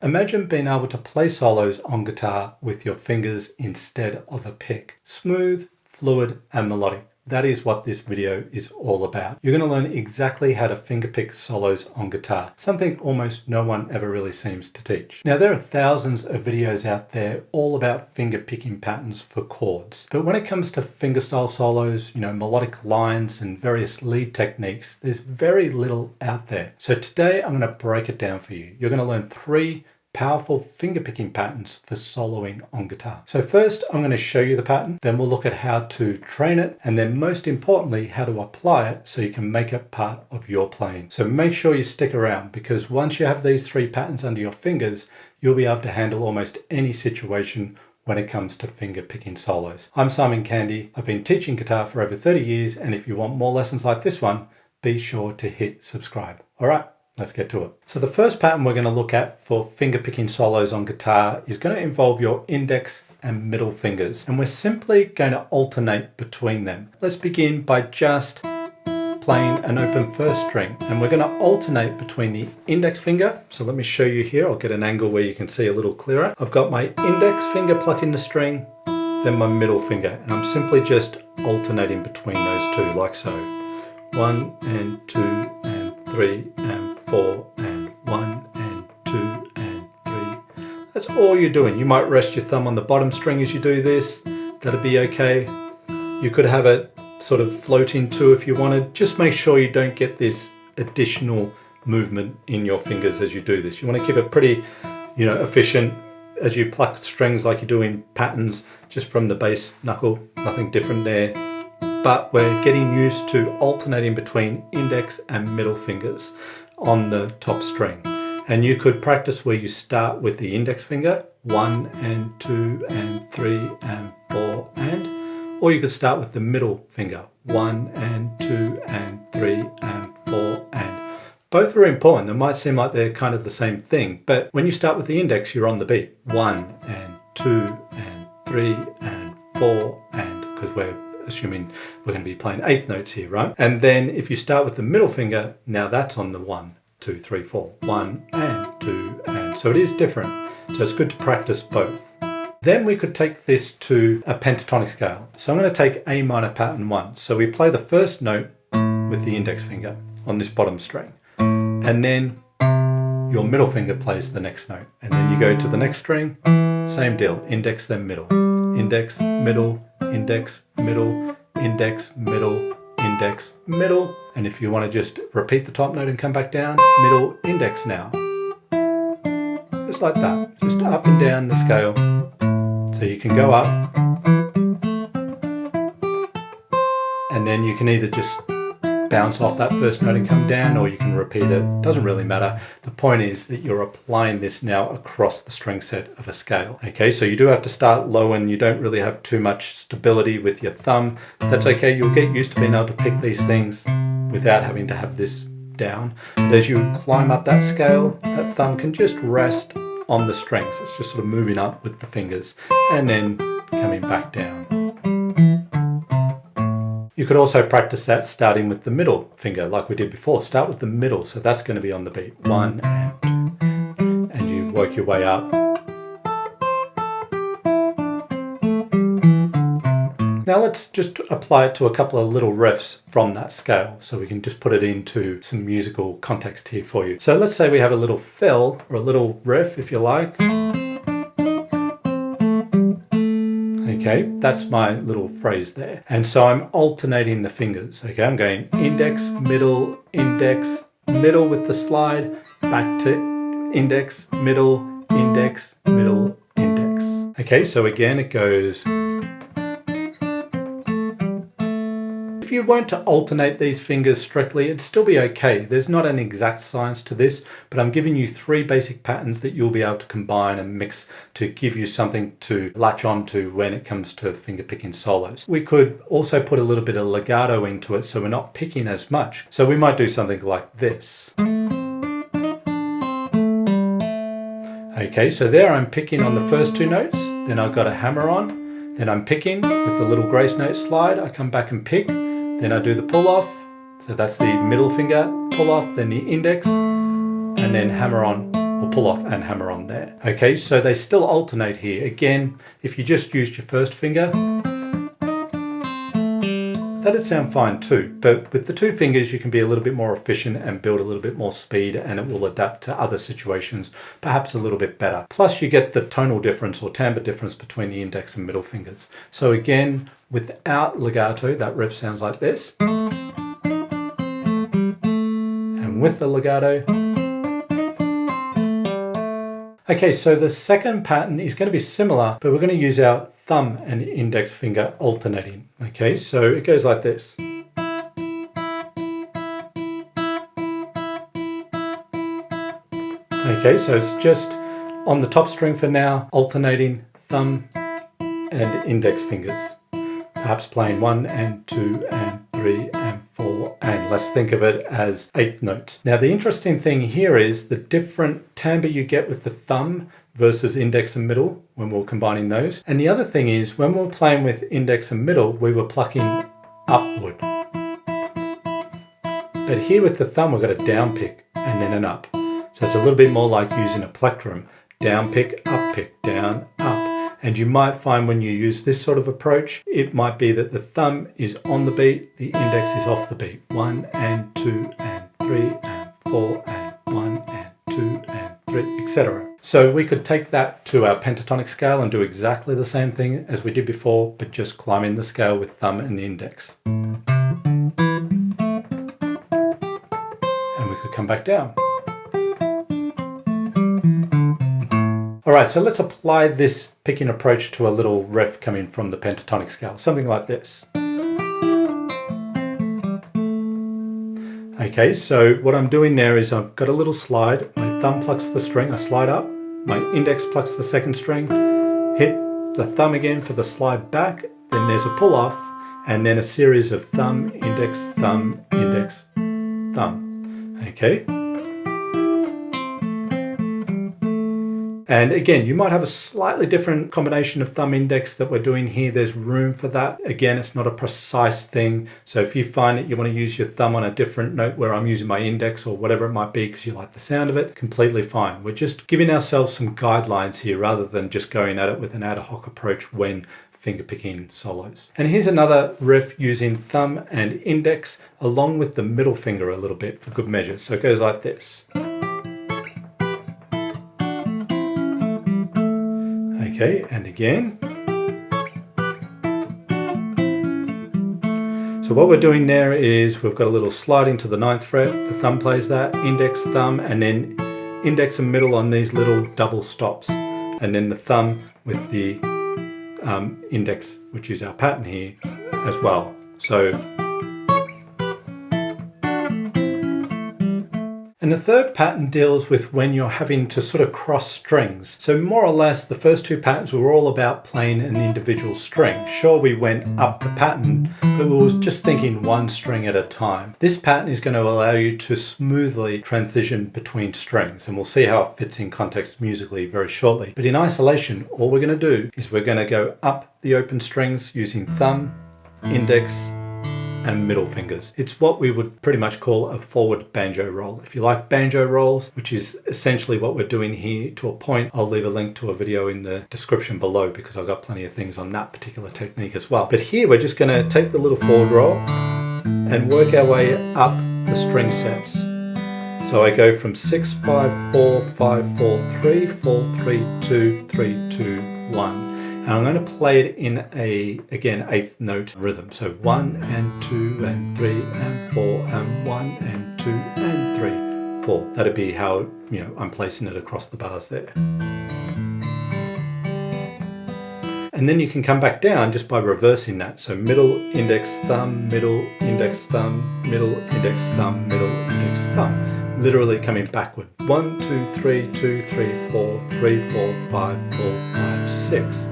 Imagine being able to play solos on guitar with your fingers instead of a pick. Smooth, fluid, and melodic. That is what this video is all about. You're going to learn exactly how to fingerpick solos on guitar, something almost no one ever really seems to teach. Now, there are thousands of videos out there all about fingerpicking patterns for chords. But when it comes to fingerstyle solos, melodic lines and various lead techniques, there's very little out there. So today I'm going to break it down for you. You're going to learn 3 powerful fingerpicking patterns for soloing on guitar. So first I'm going to show you the pattern, then we'll look at how to train it, and then most importantly how to apply it so you can make it part of your playing. So make sure you stick around, because once you have these 3 patterns under your fingers, you'll be able to handle almost any situation when it comes to fingerpicking solos. I'm Simon Candy. I've been teaching guitar for over 30 years, and if you want more lessons like this one, be sure to hit subscribe. All right. Let's get to it. So the first pattern we're going to look at for fingerpicking solos on guitar is going to involve your index and middle fingers, and we're simply going to alternate between them. Let's begin by just playing an open first string, and we're going to alternate between the index finger. So let me show you here. I'll get an angle where you can see a little clearer. I've got my index finger plucking the string, then my middle finger, and I'm simply just alternating between those two like so. 1 and 2 and 3 and 4 and 1 and 2 and 3. That's all you're doing. You might rest your thumb on the bottom string as you do this. That'd be okay. You could have it sort of floating too if you wanted. Just make sure you don't get this additional movement in your fingers as you do this. You want to keep it pretty, efficient as you pluck strings like you do in patterns, just from the bass knuckle. Nothing different there. But we're getting used to alternating between index and middle fingers on the top string. And you could practice where you start with the index finger, 1 and 2 and 3 and 4 and, or you could start with the middle finger, 1 and 2 and 3 and 4 and. Both are important. They might seem like they're kind of the same thing, but when you start with the index, you're on the beat. 1 and 2 and 3 and 4 and, because we're assuming we're going to be playing 8th notes here, right? And then if you start with the middle finger, now that's on the 1, 2, 3, 4. 1 and 2 and. So it is different. So it's good to practice both. Then we could take this to a pentatonic scale. So I'm going to take A minor pattern 1. So we play the first note with the index finger on this bottom string. And then your middle finger plays the next note. And then you go to the next string, same deal, index then middle. Index, middle, index, middle, index, middle, index, middle. And if you want to just repeat the top note and come back down, middle, index now. Just like that, just up and down the scale. So you can go up, and then you can either just bounce off that first note and come down, or you can repeat it. Doesn't really matter. The point is that you're applying this now across the string set of a scale. Okay, so you do have to start low and you don't really have too much stability with your thumb. That's okay. You'll get used to being able to pick these things without having to have this down. But as you climb up that scale, that thumb can just rest on the strings. It's just sort of moving up with the fingers and then coming back down. You could also practice that starting with the middle finger like we did before. Start with the middle, so that's going to be on the beat. 1 and 2, and you work your way up. Now let's just apply it to a couple of little riffs from that scale, so we can just put it into some musical context here for you. So let's say we have a little fill, or a little riff if you like. Okay, that's my little phrase there. And so I'm alternating the fingers. Okay, I'm going index, middle, with the slide, back to index, middle, index, middle, index. Okay, so again it goes. If you weren't to alternate these fingers strictly, it'd still be okay. There's not an exact science to this, but I'm giving you 3 basic patterns that you'll be able to combine and mix to give you something to latch onto when it comes to fingerpicking solos. We could also put a little bit of legato into it so we're not picking as much. So we might do something like this. Okay, so there I'm picking on the first 2 notes, then I've got a hammer on, then I'm picking with the little grace note slide, I come back and pick, then I do the pull off, so that's the middle finger pull off, then the index, and then hammer on or pull off and hammer on there. Okay, so they still alternate here. Again, if you just used your first finger, that'd sound fine too, but with the two fingers you can be a little bit more efficient and build a little bit more speed, and it will adapt to other situations perhaps a little bit better. Plus you get the tonal difference or timbre difference between the index and middle fingers. So again, without legato, that riff sounds like this. And with the legato. Okay, so the second pattern is going to be similar, but we're going to use our thumb and index finger alternating. Okay, so it goes like this. Okay, so it's just on the top string for now, alternating thumb and index fingers. Perhaps playing 1 and 2 and 3 and 4, and let's think of it as eighth notes. Now the interesting thing here is the different timbre you get with the thumb versus index and middle when we're combining those. And the other thing is when we're playing with index and middle, we were plucking upward. But here with the thumb, we've got a down pick and then an up. So it's a little bit more like using a plectrum. Down pick, down, up. And you might find when you use this sort of approach, it might be that the thumb is on the beat, the index is off the beat. 1 and 2 and 3 and 4 and 1 and 2 and 3, etc. So we could take that to our pentatonic scale and do exactly the same thing as we did before, but just climbing the scale with thumb and the index. And we could come back down. All right, so let's apply this picking approach to a little riff coming from the pentatonic scale, something like this. Okay, so what I'm doing there is I've got a little slide, my thumb plucks the string, I slide up, my index plucks the second string, hit the thumb again for the slide back, then there's a pull off, and then a series of thumb, index, thumb, index, thumb. Okay. And again, you might have a slightly different combination of thumb index that we're doing here. There's room for that. Again, it's not a precise thing. So if you find that you want to use your thumb on a different note where I'm using my index or whatever it might be because you like the sound of it, completely fine. We're just giving ourselves some guidelines here rather than just going at it with an ad hoc approach when fingerpicking solos. And here's another riff using thumb and index along with the middle finger a little bit for good measure. So it goes like this. Okay, and again. So what we're doing there is we've got a little sliding to the 9th fret, the thumb plays that, index, thumb, and then index and middle on these little double stops. And then the thumb with the index, which is our pattern here as well. So, and the third pattern deals with when you're having to sort of cross strings. So more or less the first two patterns were all about playing an individual string. Sure, we went up the pattern, but we were just thinking one string at a time. This pattern is going to allow you to smoothly transition between strings, and we'll see how it fits in context musically very shortly. But in isolation, all we're going to do is we're going to go up the open strings using thumb, index, and middle fingers. It's what we would pretty much call a forward banjo roll. If you like banjo rolls, which is essentially what we're doing here to a point, I'll leave a link to a video in the description below because I've got plenty of things on that particular technique as well. But here we're just going to take the little forward roll and work our way up the string sets. So I go from 6, 5, 4, 5, 4, 3, 4, 3, 2, 3, 2, 1. And I'm going to play it in a, again, 8th note rhythm. So 1 and 2 and 3 and 4 and 1 and 2 and 3, 4. That'd be how, you know, I'm placing it across the bars there. And then you can come back down just by reversing that. So middle, index, thumb, middle, index, thumb, middle, index, thumb, middle, index, thumb. Literally coming backward. 1, 2, 3, 2, 3, 4, 3, 4, 5, 4, 5, 6.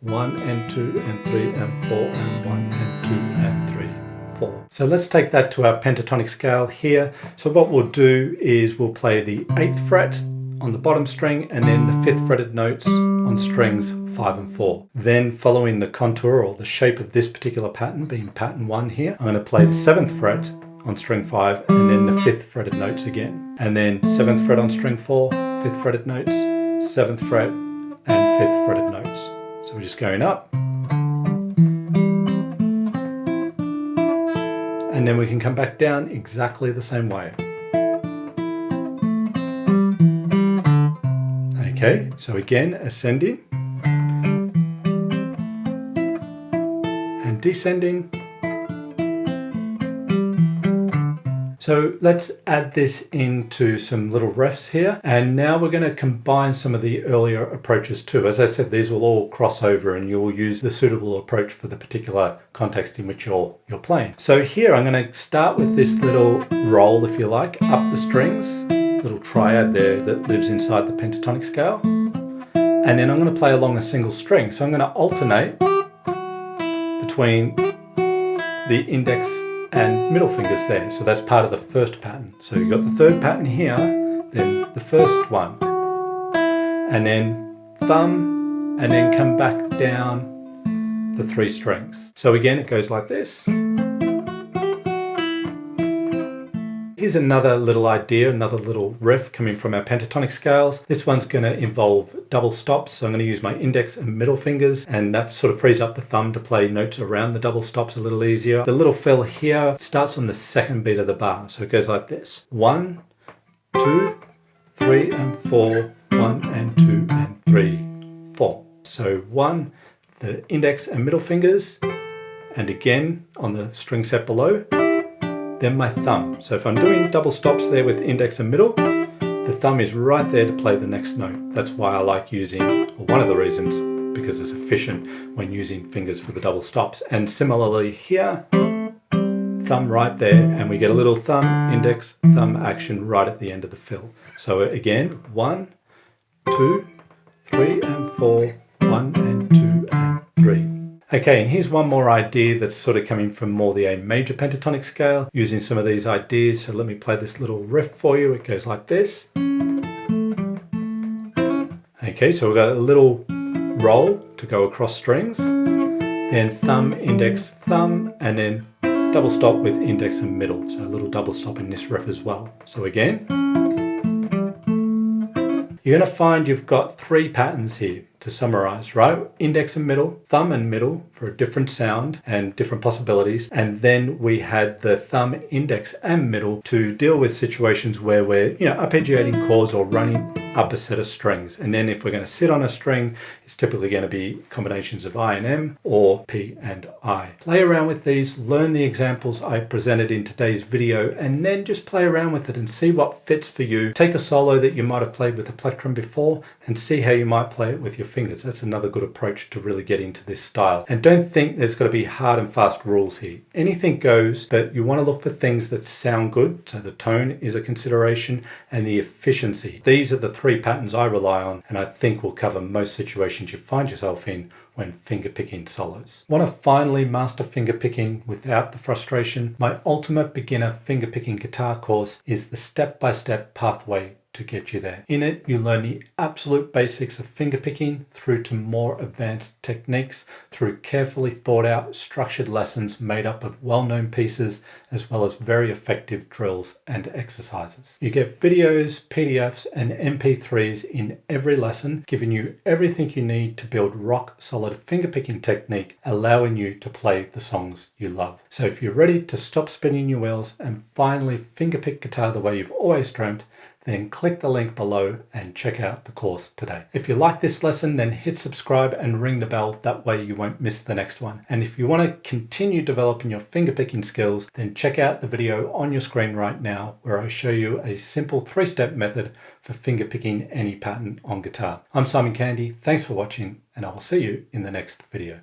1 and 2 and 3 and 4 and 1 and 2 and 3, 4. So let's take that to our pentatonic scale here. So what we'll do is we'll play the 8th fret on the bottom string and then the 5th fretted notes on strings 5 and 4. Then following the contour or the shape of this particular pattern, being pattern 1 here, I'm going to play the 7th fret on string 5 and then the 5th fretted notes again. And then 7th fret on string 4, 5th fretted notes, 7th fret, and 5th fretted notes. So we're just going up. And then we can come back down exactly the same way. Okay, so again, ascending and descending. So let's add this into some little riffs here. And now we're going to combine some of the earlier approaches too. As I said, these will all cross over and you'll use the suitable approach for the particular context in which you're playing. So here I'm going to start with this little roll, if you like, up the strings, little triad there that lives inside the pentatonic scale. And then I'm going to play along a single string. So I'm going to alternate between the index and middle fingers there. So that's part of the first pattern. So you've got the third pattern here, then the first one, and then thumb, and then come back down the 3 strings. So again, it goes like this. Here's another little idea, another little riff coming from our pentatonic scales. This one's going to involve double stops. So I'm going to use my index and middle fingers, and that sort of frees up the thumb to play notes around the double stops a little easier. The little fill here starts on the 2nd beat of the bar. So it goes like this. 1, 2, 3 and 4, 1 and 2 and 3, 4. So 1, the index and middle fingers, and again on the string set below, then my thumb. So if I'm doing double stops there with index and middle, the thumb is right there to play the next note. That's why I like using, or one of the reasons, because it's efficient when using fingers for the double stops. And similarly here, thumb right there, and we get a little thumb, index, thumb action right at the end of the fill. So again, 1, 2, 3 and 4, 1 and 2 and 3. Okay, and here's one more idea that's sort of coming from more the A major pentatonic scale, using some of these ideas. So let me play this little riff for you. It goes like this. Okay, so we've got a little roll to go across strings, then thumb, index, thumb, and then double stop with index and middle. So a little double stop in this riff as well. So again, you're going to find you've got 3 patterns here to summarize, right? Index and middle, thumb and middle for a different sound and different possibilities. And then we had the thumb, index and middle to deal with situations where we're, arpeggiating chords or running up a set of strings. And then if we're going to sit on a string, it's typically going to be combinations of I and M or P and I. Play around with these, learn the examples I presented in today's video, and then just play around with it and see what fits for you. Take a solo that you might have played with a plectrum before and see how you might play it with your fingers. That's another good approach to really get into this style. And don't think there's got to be hard and fast rules here. Anything goes, but you want to look for things that sound good. So the tone is a consideration and the efficiency. These are the 3 patterns I rely on, and I think will cover most situations you find yourself in when fingerpicking solos. Want to finally master fingerpicking without the frustration? My ultimate beginner fingerpicking guitar course is the step-by-step pathway to get you there. In it, you learn the absolute basics of fingerpicking through to more advanced techniques through carefully thought out, structured lessons made up of well-known pieces, as well as very effective drills and exercises. You get videos, PDFs, and MP3s in every lesson, giving you everything you need to build rock-solid fingerpicking technique, allowing you to play the songs you love. So if you're ready to stop spinning your wheels and finally fingerpick guitar the way you've always dreamt, then click the link below and check out the course today. If you like this lesson, then hit subscribe and ring the bell. That way you won't miss the next one. And if you want to continue developing your fingerpicking skills, then check out the video on your screen right now where I show you a simple 3-step method for fingerpicking any pattern on guitar. I'm Simon Candy. Thanks for watching, and I will see you in the next video.